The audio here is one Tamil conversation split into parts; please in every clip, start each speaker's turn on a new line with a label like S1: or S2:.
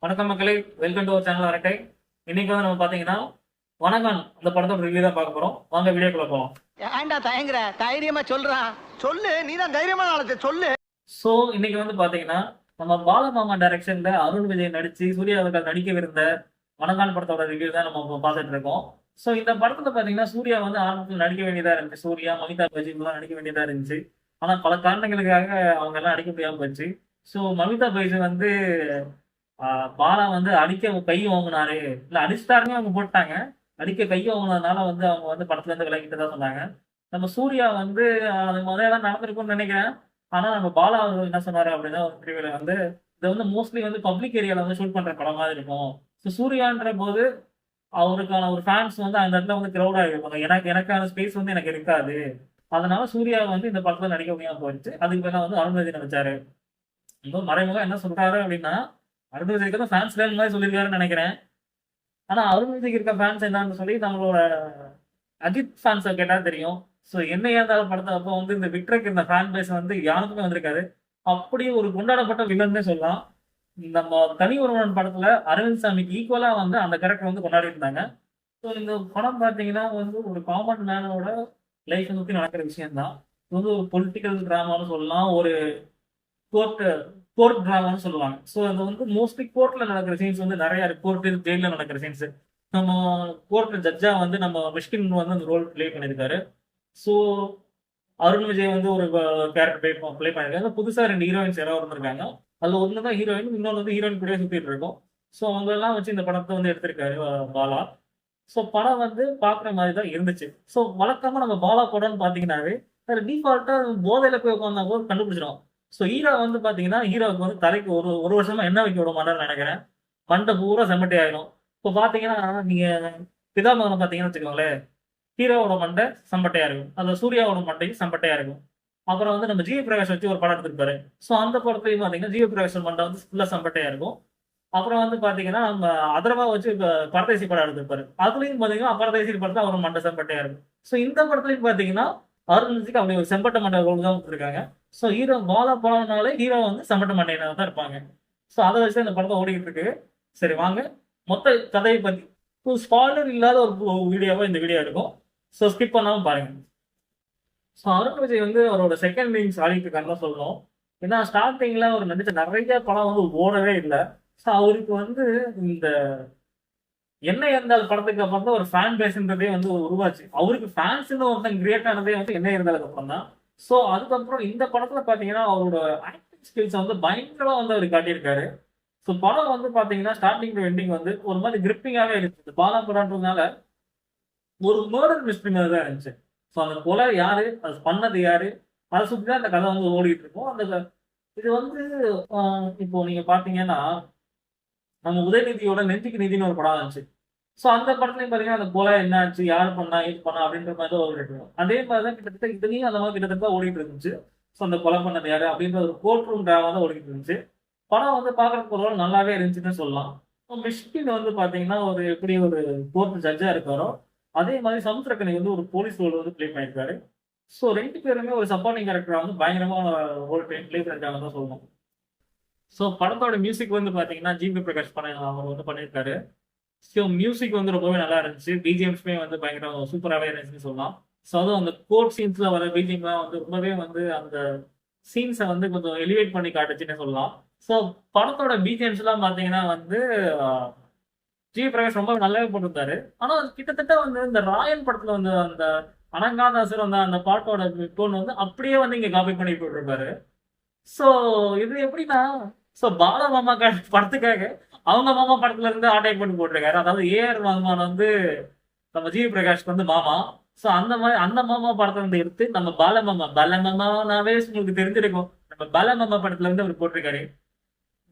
S1: வணக்கம் மக்களே, வெல்கம் டு அவர் சேனல் அரட்டை. இன்னைக்கு வந்து நம்ம பாத்தீங்கன்னா வணங்கான் அந்த படத்தோட ரிவ்யூ தான் பார்க்க போறோம். வாங்க வீடியோக்குள்ள போலாம்.
S2: ஏன்டா தயங்குற? தைரியமா சொல்றான். சொல்லு, நீதான் தைரியமா நாளத்தை சொல்லு.
S1: ஸோ இன்னைக்கு வந்து பாத்தீங்கன்னா நம்ம பாலமாமா டைரக்ஷன்ல அருண் விஜய் நடிச்சு சூர்யா அவர்கள் நடிக்கவிருந்த வணங்கான் படத்தோட ரிவ்யூ தான் நம்ம இப்போ பார்த்துட்டு இருக்கோம். ஸோ இந்த படத்துல பாத்தீங்கன்னா சூர்யா வந்து ஆரம்பத்தில் நடிக்க வேண்டியதா இருந்துச்சு. சூர்யா, மமிதா பைஜி எல்லாம் நடிக்க வேண்டியதா இருந்துச்சு. ஆனா பல காரணங்களுக்காக அவங்க எல்லாம் நடிக்க முடியாம போச்சு. ஸோ மமிதா பைஜி வந்து பாலா வந்து அடிக்க கை வாங்கினாரு, இல்ல அடிச்சிட்டாருன்னு அவங்க போட்டாங்க. அடிக்க கை வாங்கினதுனால வந்து அவங்க வந்து படத்துல இருந்து விலகிட்டு தான் சொன்னாங்க. நம்ம சூர்யா வந்து அது முதல்ல நடந்திருக்கும்னு நினைக்கிறேன். ஆனா நம்ம பாலா அவர்கள் என்ன சொன்னாரு அப்படின்னா, ஒரு பிரிவுல வந்து இது வந்து மோஸ்ட்லி வந்து பப்ளிக் ஏரியால வந்து ஷூட் பண்ற படம் மாதிரி இருக்கும். ஸோ சூர்யான்ற போது அவருக்கான ஒரு ஃபேன்ஸ் வந்து அந்த இடத்துல வந்து கிரௌடா இருப்பாங்க. எனக்கான ஸ்பேஸ் வந்து எனக்கு இருக்காது. அதனால சூர்யா வந்து இந்த படத்துல நடிக்க முடியாம போயிடுச்சு. அதுக்கு மேல வந்து அருண் விஜய் நடிச்சாரு. இப்போ மறைமுகம் என்ன சொல்றாரு அப்படின்னா, அருண் விஜய்க்கு தான் ஃபேன்ஸ் வேணும் மாதிரி சொல்லியிருக்காருன்னு நினைக்கிறேன். ஆனா அருண் விஜய்க்கு இருக்க ஃபேன்ஸ் என்னன்னு சொல்லி நம்மளோட அஜித் ஃபேன்ஸை கேட்டா தெரியும். ஸோ என்ன ஏந்தாலும் படத்தை அப்போ வந்து இந்த விக்டருக்கு இந்த ஃபேன் பேஸ் வந்து யாருக்குமே வந்திருக்காது. அப்படியே ஒரு கொண்டாடப்பட்ட வில்லன்னே சொல்லலாம். நம்ம தனி ஒருவன் படத்துல அரவிந்த் சாமிக்கு ஈக்குவலா வந்து அந்த கேரக்டர் வந்து கொண்டாடி இருந்தாங்க. ஸோ இந்த படம் பார்த்தீங்கன்னா வந்து ஒரு காமன் மேனோட லைஃப் சுற்றி நடக்கிற விஷயம் தான். இது வந்து ஒரு பொலிட்டிக்கல் டிராமான்னு சொல்லலாம். ஒரு கோர்ட் கோர்ட் டிராமான்னு சொல்லுவாங்க. ஸோ அது வந்து மோஸ்ட்லி கோர்ட்ல நடக்கிற சீன்ஸ் வந்து நிறைய இருக்கு. கோர்ட் ஜெயில நடக்கிற சீன்ஸ். நம்ம கோர்ட் ஜட்ஜா வந்து நம்ம மிஷ்கின் வந்து அந்த ரோல் ப்ளே பண்ணியிருக்காரு. ஸோ அருண் விஜய் வந்து ஒரு கேரக்டர் ப்ளே பண்ணியிருக்காங்க. புதுசா 2 ஹீரோயின்ஸ் யாராவது இருந்திருக்காங்க. அதுல ஒன்று தான் ஹீரோயின், இன்னொன்று வந்து ஹீரோயின் கூட சுத்திட்டு இருக்கோம். ஸோ அவங்க எல்லாம் வச்சு இந்த படத்தை வந்து எடுத்திருக்காரு பாலா. ஸோ படம் வந்து பார்க்குற மாதிரி தான் இருந்துச்சு. ஸோ வழக்கமா நம்ம பாலா படம்னு பார்த்தீங்கன்னாவே அதில் டிஃபால்ட்டா போதையில போய் உட்காந்தா போது கண்டுபிடிச்சிடும். ஸோ ஹீரோ வந்து பார்த்தீங்கன்னா ஹீரோவுக்கு வந்து தலைக்கு ஒரு ஒரு வருஷமா எண்ணெய் வைக்க விட மாட்டாருன்னு நினைக்கிறேன். மண்டை பூரா செம்மட்டி ஆயிடும். இப்போ பார்த்தீங்கன்னா நீங்க பிதாமகனை பார்த்தீங்கன்னு வச்சுக்கோங்களேன், ஹீரோவோட மண்டை செம்பட்டையா இருக்கும். அந்த சூர்யாவோட மண்டைக்கு செம்பட்டையா இருக்கும். அப்புறம் வந்து நம்ம ஜிவி பிரகாஷ் வச்சு ஒரு படம் எடுத்திருப்பாரு. ஸோ அந்த படத்துலையும் பார்த்தீங்கன்னா ஜிவி பிரகாஷ் மண்டை வந்து ஃபுல்லா செம்பட்டையா இருக்கும். அப்புறம் வந்து பாத்தீங்கன்னா நம்ம அதர்வா வச்சு பரதேசி படம் எடுத்திருப்பாரு. அதுலயும் பாத்தீங்கன்னா பரதேசி படத்துல அவர் மண்டை செம்பட்டையா இருக்கும். ஸோ இந்த படத்துலயும் பாத்தீங்கன்னா அருண் விஜய்க்கு அப்படி ஒரு செம்பட்ட மண்டை ரோல் தான் கொடுத்துருக்காங்க. ஸோ ஹீரோ பாலா படம்னாலே ஹீரோ வந்து செம்பட்ட மண்டையில தான் இருப்பாங்க. ஸோ அதை வச்சு இந்த படத்தை ஓடிக்கிட்டு இருக்கு. சரி வாங்க மொத்த கதையை பத்தி ஸ்பாய்லர் இல்லாத ஒரு வீடியோவா இந்த வீடியோ இருக்கும். ஸோ ஸ்கிப் பண்ணாம பாருங்க. ஸோ அருண் விஜய் வந்து அவரோட செகண்ட் இன்னிங்ஸ் ஆடிட்டு இருக்காருன்னு தான் சொல்லணும். ஏன்னா ஸ்டார்டிங்ல அவர் நடிச்ச நிறைய படம் வந்து ஓடவே இல்லை. ஸோ அவருக்கு வந்து இந்த என்ன இருந்தால் படத்துக்கு அப்புறம் தான் ஒரு ஃபேன் பேஸ்ன்றதே வந்து உருவாச்சு. அவருக்கு ஃபேன்ஸ்ன்னு ஒருத்தன் கிரியேட் ஆனதே வந்து என்ன இருந்தாலுக்கு அப்புறம் தான். ஸோ அதுக்கப்புறம் இந்த படத்துல பாத்தீங்கன்னா அவரோட ஆக்டிங் ஸ்கில்ஸ் வந்து பயங்கரமா வந்து அவர் காட்டியிருக்காரு. ஸோ படம் வந்து பாத்தீங்கன்னா ஸ்டார்டிங் டு எண்டிங் வந்து ஒரு மாதிரி கிரிப்பிங்காவே இருந்துச்சு. பாலா படம்ன்றதுனால ஒரு மர்டர் மிஸ்ட்ரி மாதிரி தான் இருந்துச்சு. ஸோ அந்த கொலை யாரு, அது பண்ணது யாரு, அதை சுற்றி தான் அந்த கதை வந்து ஓடிட்டு இருக்கும். அந்த இது வந்து இப்போ நீங்க பாத்தீங்கன்னா நம்ம உதயநிதியோட நெஞ்சுக்கு நிதினு ஒரு படம் இருந்துச்சு. ஸோ அந்த படத்துலையும் பாத்தீங்கன்னா அந்த கொலை என்ன ஆச்சு, யார் பண்ணா, ஏது பண்ணா அப்படின்ற மாதிரி தான் ஓடிட்டு இருக்கும். அதே மாதிரி தான் கிட்டத்தட்ட இதுலயும் அந்த மாதிரி கிட்டத்தட்ட ஓடிட்டு இருந்துச்சு. ஸோ அந்த கொலை பண்ணது யாரு அப்படின்ற ஒரு கோர்ட் ரூம் டிராமா தான் ஓடிட்டு இருந்துச்சு. படம் வந்து பாக்குறதுக்கு ஒரு நல்லாவே இருந்துச்சுன்னு சொல்லலாம். மிஷ்கின் வந்து பாத்தீங்கன்னா ஒரு எப்படி ஒரு கோர்ட் ஜட்ஜா இருக்காரோ அதே மாதிரி சமுத்திரக்கனி வந்து ஒரு போலீஸ் ரோல் வந்து பிளே பண்ணியிருக்காரு. ஸோ 2 பேருமே ஒரு சப்போர்ட்டிங் கேரக்டரா வந்து பயங்கரமான ரோல் பிளே பண்ணிருக்காங்கன்னு தான் சொல்லணும். ஸோ படத்தோட மியூசிக் வந்து பாத்தீங்கன்னா ஜிவி பிரகாஷ் அவர் வந்து பண்ணியிருக்காரு. ஸோ மியூசிக் வந்து ரொம்பவே நல்லா இருந்துச்சு. பிஜிஎம்ஸ்மே வந்து பயங்கர சூப்பராகவே இருந்துச்சுன்னு சொல்லலாம். ஸோ அதுவும் அந்த கோர்ட் சீன்ஸ்ல வர பிஜிஎம்லாம் வந்து ரொம்பவே வந்து அந்த சீன்ஸை வந்து கொஞ்சம் எலிவேட் பண்ணி காட்டுச்சுன்னு சொல்லலாம். ஸோ படத்தோட பிஜிஎம்ஸ் எல்லாம் பாத்தீங்கன்னா வந்து ஜிவி பிரகாஷ் ரொம்ப நல்லாவே போட்டிருந்தாரு. ஆனா கிட்டத்தட்ட வந்து இந்த ராயன் படத்துல வந்து அந்த அனங்காதாசர் வந்து அந்த பாட்டோட டோன் வந்து அப்படியே வந்து இங்க காப்பி பண்ணி போட்டிருப்பாரு. சோ இது எப்படின்னா, சோ பாலா மாமா படத்துக்காக அவங்க மாமா படத்துல இருந்து ஆட்டைக் பண்ணி போட்டிருக்காரு. அதாவது ஏஆர் ரஹ்மான் வந்து நம்ம ஜிவி பிரகாஷ்க்கு வந்து மாமா. சோ அந்த மாதிரி அந்த மாமா படத்துல இருந்து எடுத்து நம்ம பாலமாமாவே உங்களுக்கு தெரிஞ்சிருக்கும். நம்ம பாலமாமா படத்துல இருந்து அவர் போட்டிருக்காரு.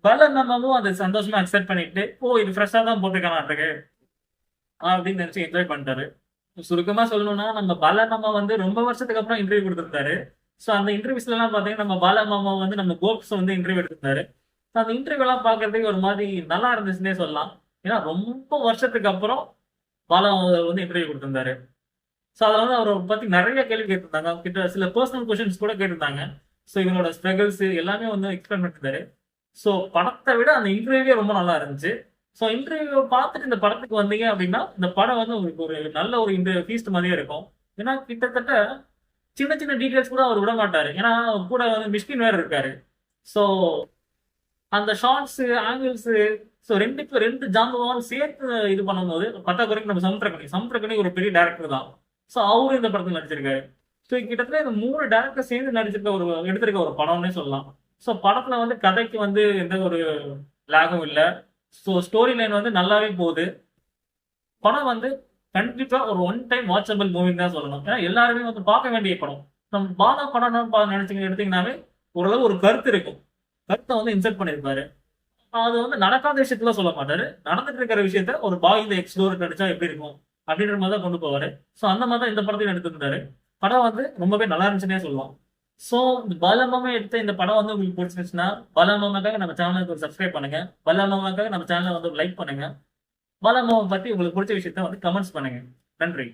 S1: பாலமாமாவும் அதை சந்தோஷமா அக்செப்ட் பண்ணிட்டு, ஓ இது ஃப்ரெஷ்ஷா தான் போட்டிருக்கானாட்டுக்கு அப்படின்னு நினைச்சு என்ஜாய் பண்ணிட்டாரு. சுருக்கமா சொல்லணும்னா நம்ம பாலமாமா வந்து ரொம்ப வருஷத்துக்கு அப்புறம் இன்டர்வியூ கொடுத்திருந்தாரு. ஸோ அந்த இன்டர்வியூஸ்ல எல்லாம் பாத்தீங்கன்னா நம்ம பாலமாமா வந்து நம்ம கோப்ஸ் வந்து இன்டர்வியூ எடுத்திருந்தாரு. அந்த இன்டர்வியூ எல்லாம் பாக்குறதுக்கு ஒரு மாதிரி நல்லா இருந்துச்சுன்னே சொல்லலாம். ஏன்னா ரொம்ப வருஷத்துக்கு அப்புறம் பாலா வந்து இன்டர்வியூ கொடுத்திருந்தாரு. ஸோ அதில் வந்து அவரை பத்தி நிறைய கேள்வி கேட்டிருந்தாங்க. கிட்ட சில பர்சனல் கொஸ்டின்ஸ் கூட கேட்டிருந்தாங்க. ஸோ இவங்களோட ஸ்ட்ரகிள்ஸ் எல்லாமே வந்து எக்ஸ்பிளைன் பண்ணிருந்தாரு. ஸோ படத்தை விட அந்த இன்டர்வியூவே ரொம்ப நல்லா இருந்துச்சு. ஸோ இன்டர்வியூ பார்த்துட்டு இந்த படத்துக்கு வந்தீங்க அப்படின்னா இந்த படம் வந்து உங்களுக்கு ஒரு நல்ல ஒரு ஃபீஸ்ட் மாதிரியே இருக்கும். ஏன்னா கிட்டத்தட்ட சின்ன சின்ன டீடைல்ஸ் கூட அவர் விட மாட்டாரு. ஏன்னா அவர் கூட வந்து மிஷ்கின் வேற இருக்காரு. ஸோ அந்த ஷார்ட்ஸ் ஆங்கிள்ஸ் ஸோ ரெண்டு ஜாம்பவான் சேர்த்து இது பண்ணும்போது பத்தாக்குறைக்கு நம்ம சமுத்திரக்கணி ஒரு பெரிய டேரக்டர் தான். ஸோ அவரும் இந்த படத்தில் நடிச்சிருக்காரு. ஸோ கிட்டத்தட்ட இந்த 3 டேரக்டர் சேர்ந்து நடிச்சிருக்க எடுத்திருக்க ஒரு படம்னே சொல்லலாம். ஸோ படத்துல வந்து கதைக்கு வந்து எந்த ஒரு லேகும் இல்லை. ஸோ ஸ்டோரி லைன் வந்து நல்லாவே போகுது. படம் வந்து கண்டிப்பா ஒரு ஒன் டைம் வாட்சபிள் மூவின்னு தான் சொல்லணும். ஏன்னா எல்லாருமே வந்து பார்க்க வேண்டிய படம். நம்ம பாலா படம் நினைச்சீங்க எடுத்தீங்கன்னாவே ஓரளவு ஒரு கருத்து இருக்கும். கருத்தை வந்து இன்செர்ட் பண்ணியிருப்பாரு. அது வந்து நடக்காத விஷயத்துல சொல்ல மாட்டாரு. நடந்துட்டு இருக்கிற விஷயத்த ஒரு பாய் இந்த எக்ஸ்ப்ளோர் நடிச்சா எப்படி இருக்கும் அப்படின்ற மாதிரி தான் கொண்டு போவாரு. ஸோ அந்த மாதிரி தான் இந்த படத்தையும் எடுத்திருந்தாரு. படம் வந்து ரொம்பவே நல்லா இருந்துச்சுன்னே சொல்லலாம். ஸோ இந்த பலமாமா எடுத்த இந்த படம் வந்து உங்களுக்கு பிடிச்சிருந்துச்சுன்னா பலமாமாக்காக நம்ம சேனலுக்கு ஒரு சப்ஸ்கிரைப் பண்ணுங்க. பலமாமாக்காக நம்ம சேனலை வந்து லைக் பண்ணுங்க. பலமாவை பத்தி உங்களுக்கு பிடிச்ச விஷயத்த வந்து கமெண்ட்ஸ் பண்ணுங்க. நன்றி.